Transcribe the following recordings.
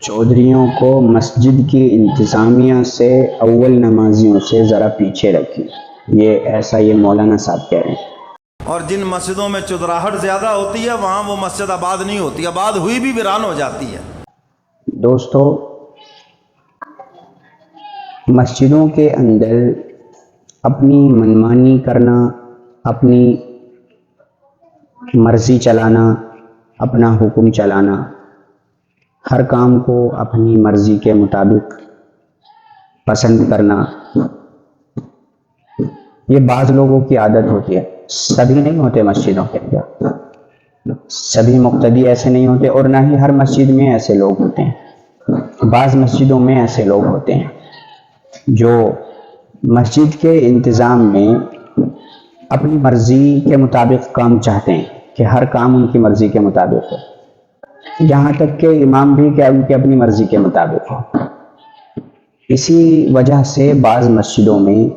چودھریوں کو مسجد کی انتظامیہ سے اول نمازیوں سے ذرا پیچھے رکھیں، یہ مولانا صاحب کہہ رہے ہیں۔ اور جن مسجدوں میں چودراہٹ زیادہ ہوتی ہے وہاں وہ مسجد آباد نہیں ہوتی، آباد ہوئی بھی ویران ہو جاتی ہے۔ دوستو، مسجدوں کے اندر اپنی منمانی کرنا، اپنی مرضی چلانا، اپنا حکم چلانا، ہر کام کو اپنی مرضی کے مطابق پسند کرنا، یہ بعض لوگوں کی عادت ہوتی ہے۔ سبھی نہیں ہوتے مسجدوں کے اندر، سبھی مقتدی ایسے نہیں ہوتے، اور نہ ہی ہر مسجد میں ایسے لوگ ہوتے ہیں۔ بعض مسجدوں میں ایسے لوگ ہوتے ہیں جو مسجد کے انتظام میں اپنی مرضی کے مطابق کام چاہتے ہیں کہ ہر کام ان کی مرضی کے مطابق ہو، یہاں تک کہ امام بھی کہ ان کی اپنی مرضی کے مطابق ہو۔ اسی وجہ سے بعض مسجدوں میں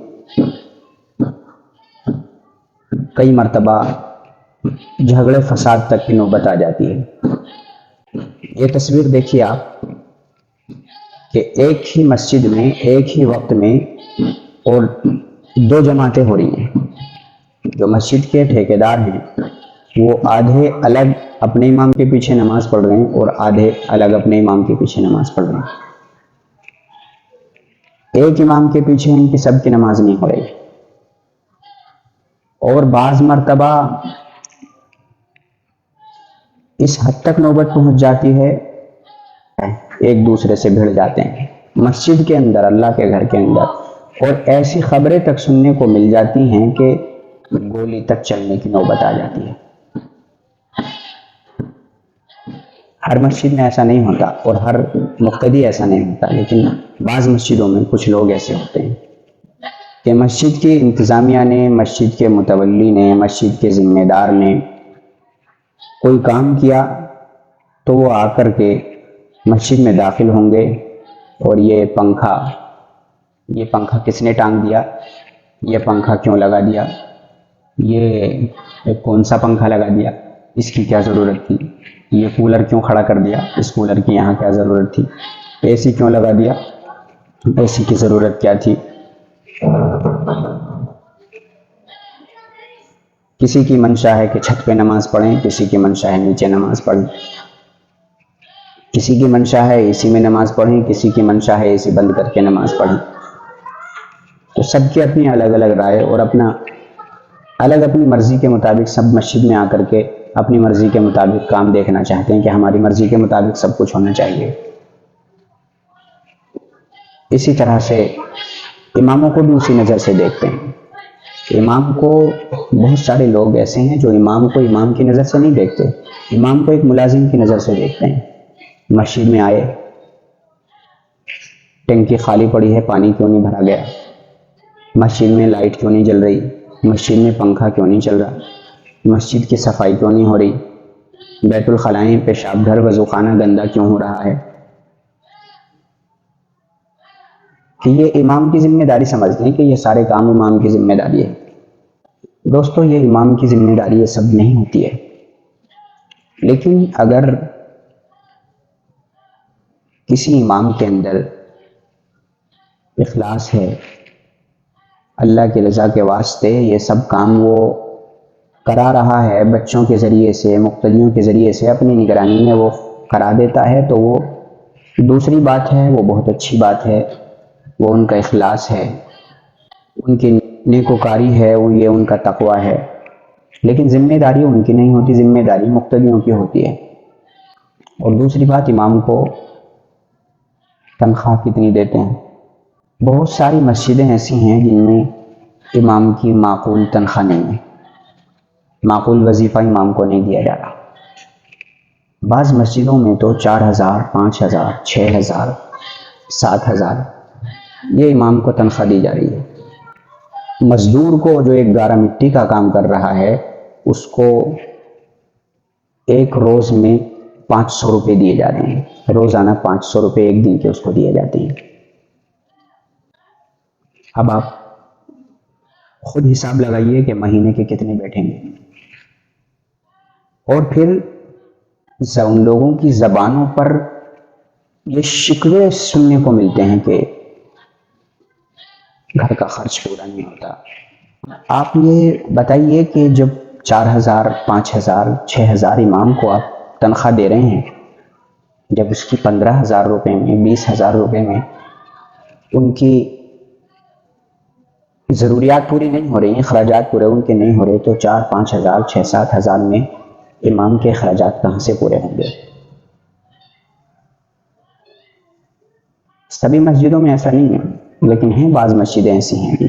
کئی مرتبہ جھگڑے فساد تک کی نوبت آ جاتی ہے۔ یہ تصویر دیکھیے آپ کہ ایک ہی مسجد میں ایک ہی وقت میں اور دو جماعتیں ہو رہی ہیں۔ جو مسجد کے ٹھیکیدار ہیں وہ آدھے الگ اپنے امام کے پیچھے نماز پڑھ رہے ہیں اور آدھے الگ اپنے امام کے پیچھے نماز پڑھ رہے ہیں۔ ایک امام کے پیچھے ان کی سب کی نماز نہیں ہو رہی، اور بعض مرتبہ اس حد تک نوبت پہنچ جاتی ہے ایک دوسرے سے بھڑ جاتے ہیں مسجد کے اندر، اللہ کے گھر کے اندر، اور ایسی خبریں تک سننے کو مل جاتی ہیں کہ گولی تک چلنے کی نوبت آ جاتی ہے۔ ہر مسجد میں ایسا نہیں ہوتا اور ہر مقتدی ایسا نہیں ہوتا، لیکن بعض مسجدوں میں کچھ لوگ ایسے ہوتے ہیں کہ مسجد کی انتظامیہ نے، مسجد کے متولی نے، مسجد کے ذمہ دار نے کوئی کام کیا تو وہ آ کر کے مسجد میں داخل ہوں گے، اور یہ پنکھا کس نے ٹانگ دیا، یہ پنکھا کیوں لگا دیا، یہ کون سا پنکھا لگا دیا، اس کی کیا ضرورت تھی، یہ کولر کیوں کھڑا کر دیا، اس کولر کی یہاں کیا ضرورت تھی، اے سی کیوں لگا دیا، اے سی کی ضرورت کیا تھی۔ کسی کی منشا ہے کہ چھت پہ نماز پڑھیں، کسی کی منشا ہے نیچے نماز پڑھیں، کسی کی منشا ہے اے سی میں نماز پڑھیں، کسی کی منشا ہے اے سی بند کر کے نماز پڑھیں۔ تو سب کی اپنی الگ الگ رائے اور اپنی مرضی کے مطابق سب مسجد میں آ کر کے اپنی مرضی کے مطابق کام دیکھنا چاہتے ہیں کہ ہماری مرضی کے مطابق سب کچھ ہونا چاہیے۔ اسی طرح سے اماموں کو بھی اسی نظر سے دیکھتے ہیں۔ امام کو بہت سارے لوگ ایسے ہیں جو امام کو امام کی نظر سے نہیں دیکھتے، امام کو ایک ملازم کی نظر سے دیکھتے ہیں۔ مسجد میں آئے، ٹنکی خالی پڑی ہے، پانی کیوں نہیں بھرا گیا، مسجد میں لائٹ کیوں نہیں جل رہی، مسجد میں پنکھا کیوں نہیں چل رہا، مسجد کی صفائی کیوں نہیں ہو رہی، بیت الخلائیں، پیشاب گھر، وضو خانہ گندا کیوں ہو رہا ہے، کہ یہ امام کی ذمہ داری سمجھتے ہیں کہ یہ سارے کام امام کی ذمہ داری ہے۔ دوستو، یہ امام کی ذمہ داری یہ سب نہیں ہوتی ہے، لیکن اگر کسی امام کے اندر اخلاص ہے، اللہ کی رضا کے واسطے یہ سب کام وہ کرا رہا ہے، بچوں کے ذریعے سے، مقتدیوں کے ذریعے سے اپنی نگرانی میں وہ کرا دیتا ہے، تو وہ دوسری بات ہے، وہ بہت اچھی بات ہے، وہ ان کا اخلاص ہے، ان کی نیکوکاری ہے، یہ ان کا تقوی ہے۔ لیکن ذمہ داری ان کی نہیں ہوتی، ذمہ داری مقتدیوں کی ہوتی ہے۔ اور دوسری بات، امام کو تنخواہ کتنی دیتے ہیں؟ بہت ساری مسجدیں ایسی ہیں جن میں امام کی معقول تنخواہ نہیں ہے، معقول وظیفہ امام کو نہیں دیا جا رہا۔ بعض مسجدوں میں تو 4,000، 5,000، 6,000، 7,000 یہ امام کو تنخواہ دی جا رہی ہے۔ مزدور کو جو ایک گارا مٹی کا کام کر رہا ہے، اس کو ایک روز میں 500 روپے دیے جا رہے ہیں، روزانہ 500 روپے ایک دن کے اس کو دیے جاتے ہیں۔ اب آپ خود حساب لگائیے کہ مہینے کے کتنے بیٹھیں گے، اور پھر ان لوگوں کی زبانوں پر یہ شکوے سننے کو ملتے ہیں کہ گھر کا خرچ پورا نہیں ہوتا. آپ یہ بتائیے کہ جب 4,000 5,000 6,000 امام کو آپ تنخواہ دے رہے ہیں، جب اس کی 15,000 روپے میں 20,000 روپے میں ان کی ضروریات پوری نہیں ہو رہی ہیں، اخراجات پورے ان کے نہیں ہو رہے، تو 4-5,000 6-7,000 میں امام کے اخراجات کہاں سے پورے ہوں گے؟ سبھی مسجدوں میں ایسا نہیں ہے، لیکن ہیں بعض مسجدیں ایسی ہیں.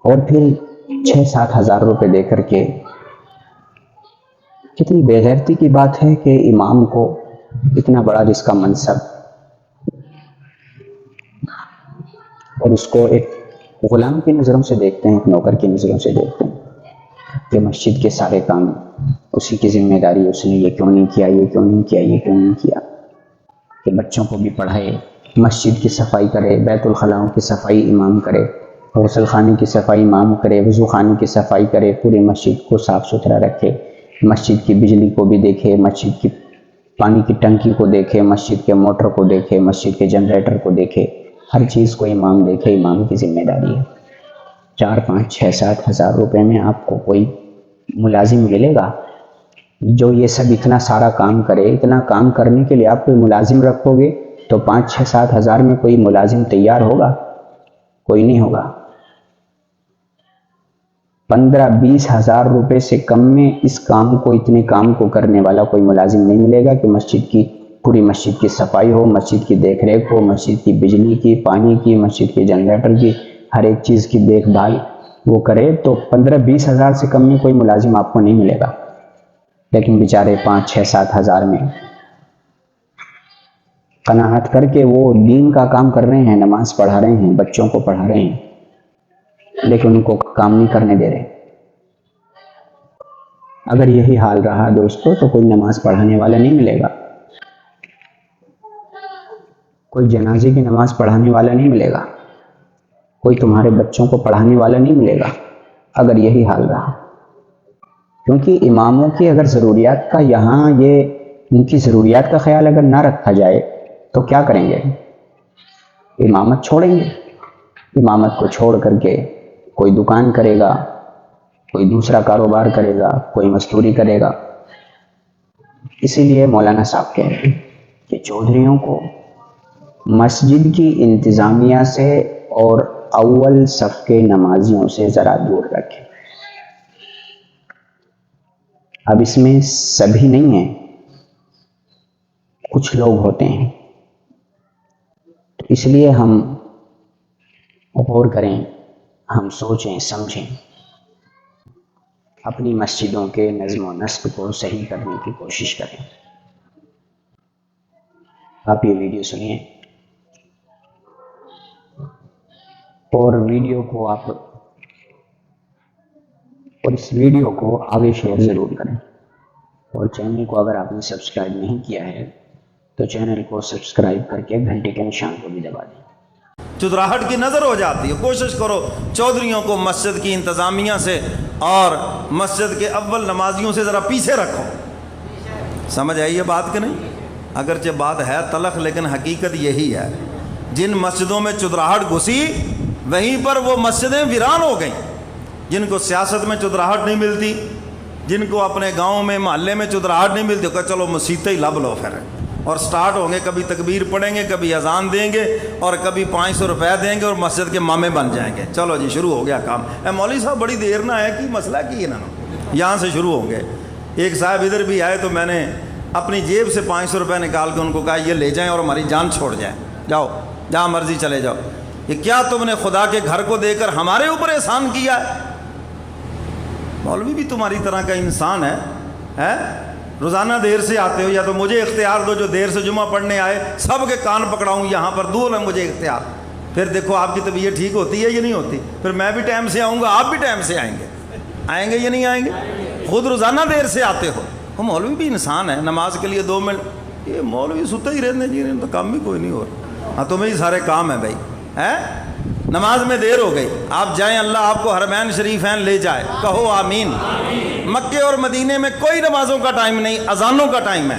اور پھر 6-7 ہزار روپے دے کر کے، کتنی بے غیرتی کی بات ہے کہ امام کو اتنا بڑا جس کا منصب، اور اس کو ایک غلام کی نظروں سے دیکھتے ہیں، ایک نوکر کی نظروں سے دیکھتے ہیں کہ مسجد کے سارے کام اسی کی ذمہ داری، اس نے یہ کیوں نہیں کیا، یہ کیوں نہیں کیا، یہ کیوں نہیں کیا، کہ بچوں کو بھی پڑھائے، مسجد کی صفائی کرے، بیت الخلاؤں کی صفائی امام کرے، غسل خانے کی صفائی امام کرے، وضو خانے کی صفائی کرے، پوری مسجد کو صاف ستھرا رکھے، مسجد کی بجلی کو بھی دیکھے، مسجد کی پانی کی ٹنکی کو دیکھے، مسجد کے موٹر کو دیکھے، مسجد کے جنریٹر کو دیکھے، ہر چیز کو امام دیکھے. امام کی ذمہ داری ہے. 4-5-6-7 ہزار روپے میں آپ کو کوئی ملازم ملے گا جو یہ سب اتنا سارا کام کرے؟ اتنا کام کرنے کے لیے آپ کوئی ملازم رکھو گے تو 5-6-7 ہزار میں کوئی ملازم تیار ہوگا؟ کوئی نہیں ہوگا. 15-20 ہزار روپے سے کم میں اس کام کو، اتنے کام کو کرنے والا کوئی ملازم نہیں ملے گا کہ مسجد کی، پوری مسجد کی صفائی ہو، مسجد کی دیکھ ریکھ ہو، مسجد کی بجلی کی، پانی کی، مسجد کے جنریٹر کی، ہر ایک چیز کی دیکھ بھال وہ کرے. تو 15-20 ہزار سے کم میں کوئی ملازم آپ کو نہیں ملے گا. لیکن بیچارے 5-6-7 ہزار میں قناعت کر کے وہ دین کا کام کر رہے ہیں، نماز پڑھا رہے ہیں، بچوں کو پڑھا رہے ہیں، لیکن ان کو کام نہیں کرنے دے رہے. اگر یہی حال رہا دوستو تو کوئی نماز پڑھانے والا نہیں ملے گا، کوئی جنازے کی نماز پڑھانے والا نہیں ملے گا، کوئی تمہارے بچوں کو پڑھانے والا نہیں ملے گا اگر یہی حال رہا. کیونکہ اماموں کی اگر ضروریات کا یہاں ان کی ضروریات کا خیال اگر نہ رکھا جائے تو کیا کریں گے؟ امامت چھوڑیں گے. امامت کو چھوڑ کر کے کوئی دکان کرے گا، کوئی دوسرا کاروبار کرے گا، کوئی مزدوری کرے گا. اسی لیے مولانا صاحب کہہ رہے ہیں کہ چودھریوں کو مسجد کی انتظامیہ سے اور اول صف کے نمازیوں سے ذرا دور رکھیں. اب اس میں سبھی نہیں ہیں، کچھ لوگ ہوتے ہیں، تو اس لیے ہم غور کریں، ہم سوچیں سمجھیں، اپنی مسجدوں کے نظم و نسق کو صحیح کرنے کی کوشش کریں. آپ یہ ویڈیو سنیے اور اس ویڈیو کو آگے شیئر ضرور کریں، اور چینل کو اگر آپ نے سبسکرائب نہیں کیا ہے تو چینل کو سبسکرائب کر کے گھنٹے کے نشان کو بھی دبا دیں. چدراہٹ کی نظر ہو جاتی ہے. کوشش کرو چودھریوں کو مسجد کی انتظامیہ سے اور مسجد کے اول نمازیوں سے ذرا پیچھے رکھو. سمجھ آئی یہ بات کہ نہیں؟ اگرچہ بات ہے تلخ لیکن حقیقت یہی ہے. جن مسجدوں میں چدراہٹ گھسی وہیں پر وہ مسجدیں ویران ہو گئیں. جن کو سیاست میں چدراہٹ نہیں ملتی، جن کو اپنے گاؤں میں محلے میں چدراہٹ نہیں ملتی، کہ چلو مسیطیں ہی لب لو پھر، اور سٹارٹ ہوں گے، کبھی تکبیر پڑھیں گے، کبھی اذان دیں گے، اور کبھی 500 روپے دیں گے اور مسجد کے مامے بن جائیں گے. چلو جی شروع ہو گیا کام. اے مولوی صاحب بڑی دیر نہ ہے کہ مسئلہ کی ہے نا، یہاں سے شروع ہوں گے. ایک صاحب ادھر بھی آئے تو میں نے اپنی جیب سے 500 روپے نکال کے ان کو کہا یہ لے جائیں اور ہماری جان چھوڑ جائیں، جاؤ جہاں مرضی چلے جاؤ. یہ کیا تم نے خدا کے گھر کو دے کر ہمارے اوپر احسان کیا ہے؟ مولوی بھی تمہاری طرح کا انسان ہے. روزانہ دیر سے آتے ہو، یا تو مجھے اختیار دو جو دیر سے جمعہ پڑھنے آئے سب کے کان پکڑاؤں یہاں پر، دو ہے مجھے اختیار. پھر دیکھو آپ کی طبیعت ٹھیک ہوتی ہے یا نہیں ہوتی، پھر میں بھی ٹائم سے آؤں گا، آپ بھی ٹائم سے آئیں گے یا نہیں آئیں گے؟ خود روزانہ دیر سے آتے ہو. وہ مولوی بھی انسان ہے، نماز کے لیے 2 منٹ، یہ مولوی ستے ہی رہتے جی، تو کام بھی کوئی نہیں ہو رہا. ہاں تمہیں ہی سارے کام ہیں بھائی. نماز میں دیر ہو گئی، آپ جائیں، اللہ آپ کو حرمین شریفین لے جائے، کہو آمین. مکے اور مدینے میں کوئی نمازوں کا ٹائم نہیں، اذانوں کا ٹائم ہے.